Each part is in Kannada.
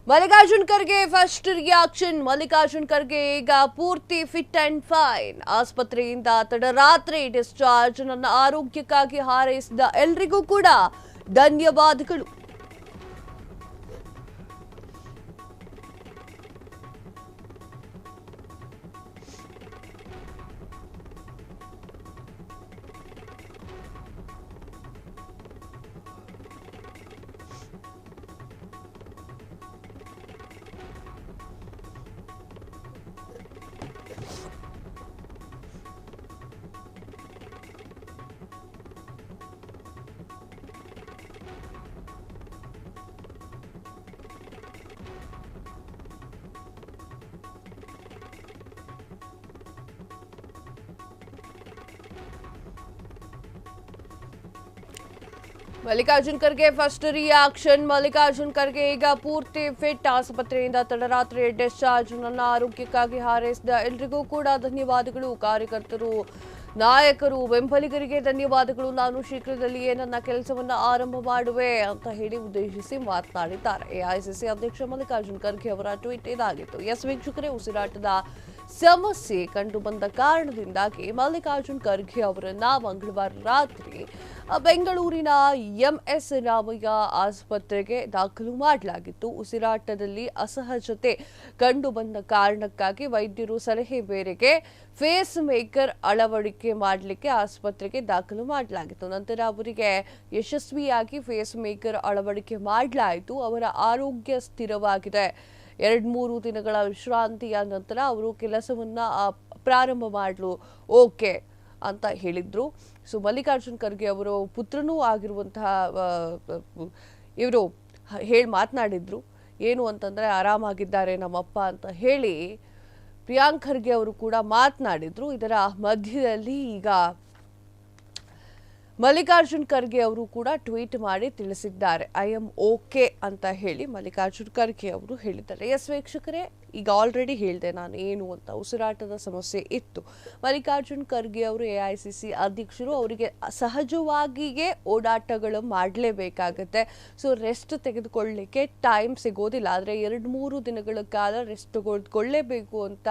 Mallikarjun Kharge first reaction. ಮಲ್ಲಿಕಾರ್ಜುನ್ ಖರ್ಗೆ ಈಗ ಪೂರ್ತಿ ಫಿಟ್ ಅಂಡ್ ಫೈನ್. ಆಸ್ಪತ್ರೆಯಿಂದ ತಡರಾತ್ರಿ ಡಿಸ್ಚಾರ್ಜ್. ನನ್ನ ಆರೋಗ್ಯಕ್ಕಾಗಿ ಹಾರೈಸಿದ ಎಲ್ರಿಗೂ ಕೂಡ ಧನ್ಯವಾದಗಳು. Mallikarjun Kharge first reaction. ಮಲ್ಲಿಕಾರ್ಜುನ್ ಖರ್ಗೆ ಈಗ ಪೂರ್ತಿ ಫಿಟ್. ಆಸ್ಪತ್ರೆಯಿಂದ ತಡರಾತ್ರಿ ಡಿಸ್ಚಾರ್ಜ್. ನನ್ನ ಆರೋಗ್ಯಕ್ಕಾಗಿ ಹಾರೈಸಿದ ಎಲ್ರಿಗೂ ಕೂಡ ಧನ್ಯವಾದಗಳು. ಕಾರ್ಯಕರ್ತರು, ನಾಯಕರು, ಬೆಂಬಲಿಗರಿಗೆ ಧನ್ಯವಾದಗಳು. ನಾನು ಶೀಘ್ರದಲ್ಲಿಯೇ ನನ್ನ ಕೆಲಸವನ್ನ ಆರಂಭ ಮಾಡುವೆ ಅಂತ ಹೇಳಿ ಉದ್ದೇಶಿಸಿ ಮಾತನಾಡಿದ್ದಾರೆ. ಎಐಸಿಸಿ ಅಧ್ಯಕ್ಷ ಮಲ್ಲಿಕಾರ್ಜುನ್ ಖರ್ಗೆ ಅವರ ಟ್ವೀಟ್ ಇದಾಗಿತ್ತು. ಎಸ್ ವೀಕ್ಷಕರೇ, ಉಸಿರಾಟದ ಸಮಸ್ಯೆ ಕಂಡು ಬಂದ ಕಾರಣದಿಂದಾಗಿ ಮಲ್ಲಿಕಾರ್ಜುನ್ ಖರ್ಗೆ ಅವರನ್ನ ಮಂಗಳವಾರ ರಾತ್ರಿ ಬೆಂಗಳೂರಿನ ಎಂಎಸ್ ರಾಮಯ್ಯ ಆಸ್ಪತ್ರೆಗೆ ದಾಖಲು ಮಾಡಲಾಗಿತ್ತು. ಉಸಿರಾಟದಲ್ಲಿ ಅಸಹಜತೆ ಕಂಡು ಬಂದ ಕಾರಣಕ್ಕಾಗಿ ವೈದ್ಯರು ಸಲಹೆ ಮೇರೆಗೆ ಫೇಸ್ ಮೇಕರ್ ಅಳವಡಿಕೆ ಮಾಡಲಿಕ್ಕೆ ಆಸ್ಪತ್ರೆಗೆ ದಾಖಲು ಮಾಡಲಾಗಿತ್ತು. ನಂತರ ಅವರಿಗೆ ಯಶಸ್ವಿಯಾಗಿ ಫೇಸ್ ಮೇಕರ್ ಅಳವಡಿಕೆ ಮಾಡಲಾಯಿತು. ಅವರ ಆರೋಗ್ಯ ಸ್ಥಿರವಾಗಿದೆ. 2-3 ದಿನಗಳ ವಿಶ್ರಾಂತಿಯ ನಂತರ ಅವರು ಕೆಲಸವನ್ನ ಪ್ರಾರಂಭ ಮಾಡಲು ಓಕೆ ಅಂತ ಹೇಳಿದ್ರು. ಸೊ ಮಲ್ಲಿಕಾರ್ಜುನ್ ಖರ್ಗೆ ಅವರು ಪುತ್ರನೂ ಆಗಿರುವಂತಹ ಇವರು ಮಾತನಾಡಿದ್ರು. ಏನು ಅಂತಂದ್ರೆ ಆರಾಮಾಗಿದ್ದಾರೆ ನಮ್ಮಪ್ಪ ಅಂತ ಹೇಳಿ ಪ್ರಿಯಾಂಕ್ ಖರ್ಗೆ ಅವರು ಕೂಡ ಮಾತನಾಡಿದ್ರು. ಇದರ ಮಧ್ಯದಲ್ಲಿ ಈಗ ಮಲ್ಲಿಕಾರ್ಜುನ್ ಖರ್ಗೆ ಅವರು ಕೂಡ ಟ್ವೀಟ್ ಮಾಡಿ ತಿಳಿಸಿದ್ದಾರೆ. ಐ ಆಮ್ ಓಕೆ ಅಂತ ಹೇಳಿ ಮಲ್ಲಿಕಾರ್ಜುನ್ ಖರ್ಗೆ ಅವರು ಹೇಳಿದ್ದಾರೆ. ಎಸ್ ವೀಕ್ಷಕರೇ, ಈಗ ಆಲ್ರೆಡಿ ಹೇಳಿದೆ ನಾನು ಏನು ಅಂತ. ಉಸಿರಾಟದ ಸಮಸ್ಯೆ ಇತ್ತು. ಮಲ್ಲಿಕಾರ್ಜುನ್ ಖರ್ಗೆ ಅವರು ಎಐಸಿಸಿ ಅಧ್ಯಕ್ಷರು. ಅವರಿಗೆ ಸಹಜವಾಗಿಯೇ ಓಡಾಟಗಳು ಮಾಡಲೇಬೇಕಾಗತ್ತೆ. ಸೊ ರೆಸ್ಟ್ ತೆಗೆದುಕೊಳ್ಳಲಿಕ್ಕೆ ಟೈಮ್ ಸಿಗೋದಿಲ್ಲ. ಆದರೆ 2-3 ದಿನಗಳ ಕಾಲ ರೆಸ್ಟ್ ತೆಗೆದುಕೊಳ್ಳಲೇಬೇಕು ಅಂತ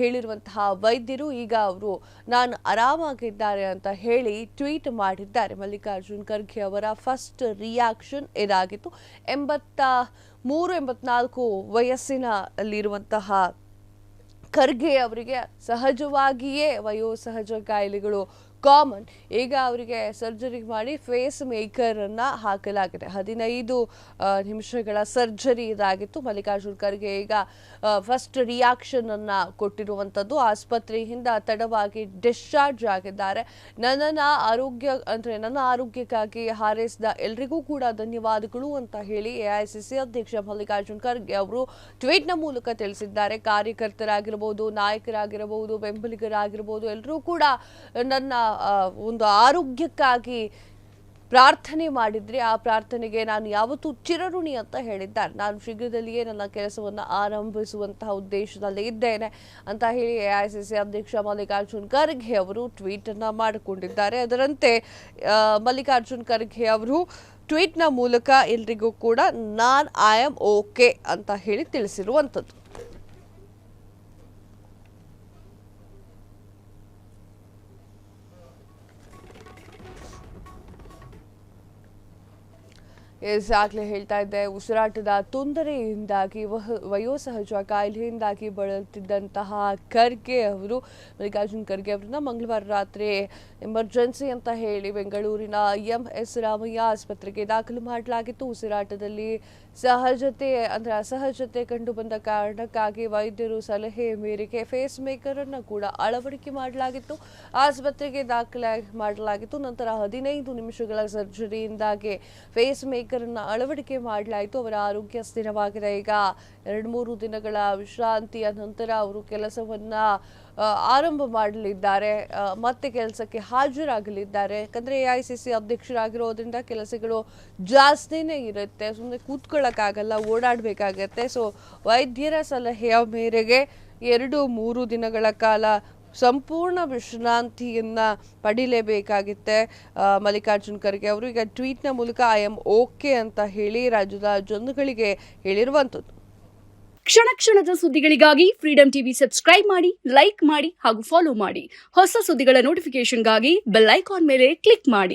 ಹೇಳಿರುವಂತಹ ವೈದ್ಯರು ಈಗ ಅವರು ನಾನು ಆರಾಮಾಗಿದ್ದಾರೆ ಅಂತ ಹೇಳಿ ಟ್ವೀಟ್ ಮಾಡಿದ್ದಾರೆ. ಮಲ್ಲಿಕಾರ್ಜುನ್ ಖರ್ಗೆ ಅವರ ಫಸ್ಟ್ ರಿಯಾಕ್ಷನ್ ಇದಾಗಿತ್ತು. 83-84 ವಯಸ್ಸಿನಲ್ಲಿರುವಂತಹ ಖರ್ಗೆ ಅವರಿಗೆ ಸಹಜವಾಗಿಯೇ ವಯೋಸಹಜ ಕಾಯಿಲೆಗಳು ಕಾಮನ್. ಈಗ ಅವರಿಗೆ ಸರ್ಜರಿ ಮಾಡಿ ಫೇಸ್ ಮೇಕರ್ ಅನ್ನ ಹಾಕಲಾಗಿದೆ. 15 ನಿಮಿಷಗಳ ಸರ್ಜರಿ ಇದಾಗಿತ್ತು. ಮಲ್ಲಿಕಾರ್ಜುನ್ ಖರ್ಗೆ ಈಗ ಫಸ್ಟ್ ರಿಯಾಕ್ಷನ್ ಅನ್ನ ಕೊಟ್ಟಿರುವಂತದ್ದು. ಆಸ್ಪತ್ರೆಯಿಂದ ತಡವಾಗಿ ಡಿಸ್ಚಾರ್ಜ್ ಆಗಿದ್ದಾರೆ. ನನ್ನ ಆರೋಗ್ಯಕ್ಕಾಗಿ ಹಾರೈಸಿದ ಎಲ್ರಿಗೂ ಕೂಡ ಧನ್ಯವಾದಗಳು ಅಂತ ಹೇಳಿ ಎಐಸಿಸಿ ಅಧ್ಯಕ್ಷ ಮಲ್ಲಿಕಾರ್ಜುನ್ ಖರ್ಗೆ ಅವರು ಟ್ವೀಟ್ ನ ಮೂಲಕ ತಿಳಿಸಿದ್ದಾರೆ. ಕಾರ್ಯಕರ್ತರಾಗಿರಬಹುದು, ನಾಯಕರಾಗಿರಬಹುದು, ಬೆಂಬಲಿಗರಾಗಿರಬಹುದು, ಎಲ್ಲರೂ ಕೂಡ ನನ್ನ ಒಂದು ಆರೋಗ್ಯಕ್ಕಾಗಿ ಪ್ರಾರ್ಥನೆ ಮಾಡಿದ್ರೆ ಆ ಪ್ರಾರ್ಥನೆಗೆ ನಾನು ಯಾವತ್ತೂ ಚಿರಋಣಿ ಅಂತ ಹೇಳಿದ್ದಾರೆ. ನಾನು ಶೀಘ್ರದಲ್ಲಿಯೇ ನನ್ನ ಕೆಲಸವನ್ನು ಆರಂಭಿಸುವಂತಹ ಉದ್ದೇಶದಲ್ಲಿ ಇದ್ದೇನೆ ಅಂತ ಹೇಳಿ ಎಐಸಿಸಿ ಅಧ್ಯಕ್ಷ ಮಲ್ಲಿಕಾರ್ಜುನ್ ಖರ್ಗೆ ಅವರು ಟ್ವೀಟ್ ಅನ್ನ ಮಾಡಿಕೊಂಡಿದ್ದಾರೆ. ಅದರಂತೆ ಮಲ್ಲಿಕಾರ್ಜುನ್ ಖರ್ಗೆ ಅವರು ಟ್ವೀಟ್ ನ ಮೂಲಕ ಎಲ್ರಿಗೂ ಕೂಡ ಐ ಆಮ್ ಓಕೆ ಅಂತ ಹೇಳಿ ತಿಳಿಸಿರುವಂಥದ್ದು. ಈಗಾಗಲೇ ಹೇಳ್ತಾ ಇದ್ದೆ, ಉಸಿರಾಟದ ತೊಂದರೆಯಿಂದಾಗಿ ವಯೋಸಹಜ ಕಾಯಿಲೆಯಿಂದಾಗಿ ಬಳಲುತ್ತಿದ್ದಂತಹ ಖರ್ಗೆ ಅವರು ಮಲ್ಲಿಕಾರ್ಜುನ್ ಖರ್ಗೆ ಅವರನ್ನ ಮಂಗಳವಾರ ರಾತ್ರಿ ಎಮರ್ಜೆನ್ಸಿ ಅಂತ ಹೇಳಿ ಬೆಂಗಳೂರಿನ ಎಂಎಸ್ ರಾಮಯ್ಯ ಆಸ್ಪತ್ರೆಗೆ ದಾಖಲು ಮಾಡಲಾಗಿತ್ತು. ಉಸಿರಾಟದಲ್ಲಿ ಅಸಹಜತೆ ಕಂಡು ಬಂದ ಕಾರಣಕ್ಕಾಗಿ ವೈದ್ಯರು ಸಲಹೆ ಮೇರೆಗೆ ಫೇಸ್ ಮೇಕರ್ ಅನ್ನು ಕೂಡ ಅಳವಡಿಕೆ ಮಾಡಲಾಗಿತ್ತು. ಆಸ್ಪತ್ರೆಗೆ ದಾಖಲೆ ಮಾಡಲಾಗಿತ್ತು. ನಂತರ 15 ನಿಮಿಷಗಳ ಸರ್ಜರಿಯಿಂದಾಗಿ ಫೇಸ್ ಮೇಕರ್ ಅನ್ನು ಅಳವಡಿಕೆ ಮಾಡಲಾಯಿತು. ಅವರ ಆರೋಗ್ಯ ಸ್ಥಿರವಾಗಿದೆ. ಈಗ 2-3 ದಿನಗಳ ವಿಶ್ರಾಂತಿಯ ನಂತರ ಅವರು ಕೆಲಸವನ್ನ ಆರಂಭ ಮಾಡಲಿದ್ದಾರೆ. ಮತ್ತೆ ಕೆಲಸಕ್ಕೆ ಹಾಜರಾಗಲಿದ್ದಾರೆ. ಯಾಕಂದ್ರೆ ಎಐಸಿಸಿ ಅಧ್ಯಕ್ಷರಾಗಿರೋದ್ರಿಂದ ಕೆಲಸಗಳು ಜಾಸ್ತಿನೇ ಇರುತ್ತೆ. ಸುಮ್ಮನೆ ಕೂತ್ಕೊಳ್ಳೋಕ್ಕಾಗಲ್ಲ, ಓಡಾಡಬೇಕಾಗತ್ತೆ. ಸೊ ವೈದ್ಯರ ಸಲಹೆಯ ಮೇರೆಗೆ 2-3 ದಿನಗಳ ಕಾಲ ಸಂಪೂರ್ಣ ವಿಶ್ರಾಂತಿಯನ್ನ ಪಡಿಲೇಬೇಕಾಗಿತ್ತೆ ಮಲ್ಲಿಕಾರ್ಜುನ್ ಖರ್ಗೆ ಅವರು ಈಗ ಟ್ವೀಟ್ನ ಮೂಲಕ ಐ ಆಮ್ ಓಕೆ ಅಂತ ಹೇಳಿ ರಾಜ್ಯದ ಜನಗಳಿಗೆ ಹೇಳಿರುವಂಥದ್ದು. ಕ್ಷಣ ಕ್ಷಣದ ಸುದ್ದಿಗಳಿಗಾಗಿ ಫ್ರೀಡಂ ಟಿವಿ ಸಬ್ಸ್ಕ್ರೈಬ್ ಮಾಡಿ, ಲೈಕ್ ಮಾಡಿ ಹಾಗೂ ಫಾಲೋ ಮಾಡಿ. ಹೊಸ ಸುದ್ದಿಗಳ ನೋಟಿಫಿಕೇಶನ್ಗಾಗಿ ಬೆಲ್ ಐಕಾನ್ ಮೇಲೆ ಕ್ಲಿಕ್ ಮಾಡಿ.